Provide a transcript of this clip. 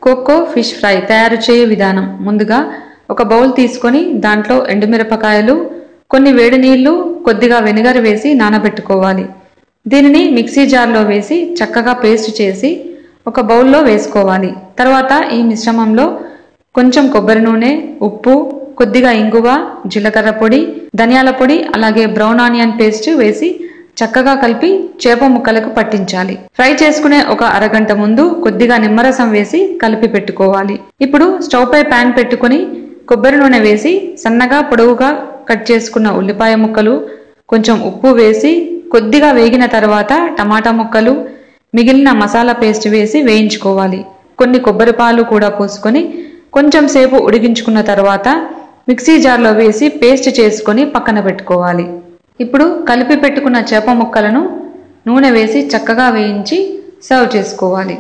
Cocoa fish fry తయారు చేయు విధానం. ముందుగా ఒక బౌల్ తీసుకొని దాంట్లో ఎండుమిరపకాయలు, కొన్ని వేడి నీళ్లు, కొద్దిగా వెనిగర్ వేసి నానబెట్టుకోవాలి. దీనిని మిక్సీ జార్లో వేసి చక్కగా పేస్ట్ చేసి ఒక బౌల్లో వేసుకోవాలి. తర్వాత ఈ మిశ్రమంలో కొంచెం కొబ్బరి నూనె, ఉప్పు, కొద్దిగా ఇంగువ, జీలకర్ర పొడి, ధనియాల పొడి, అలాగే బ్రౌన్ ఆనియన్ పేస్ట్ వేసి చక్కగా కలిపి చేప ముక్కలకు పట్టించాలి. ఫ్రై చేసుకునే ఒక అరగంట ముందు కొద్దిగా నిమ్మరసం వేసి కలిపి పెట్టుకోవాలి. ఇప్పుడు స్టవ్ పై ప్యాన్ పెట్టుకుని కొబ్బరి నూనె వేసి సన్నగా పొడవుగా కట్ చేసుకున్న ఉల్లిపాయ ముక్కలు, కొంచెం ఉప్పు వేసి కొద్దిగా వేగిన తర్వాత టమాటా ముక్కలు, మిగిలిన మసాలా పేస్ట్ వేసి వేయించుకోవాలి. కొన్ని కొబ్బరి పాలు కూడా పోసుకొని కొంచెం సేపు ఉడికించుకున్న తర్వాత మిక్సీ జార్లో వేసి పేస్ట్ చేసుకొని పక్కన పెట్టుకోవాలి. ఇప్పుడు కలిపి పెట్టుకున్న చేప ముక్కలను నూనె వేసి చక్కగా వేయించి సర్వ్ చేసుకోవాలి.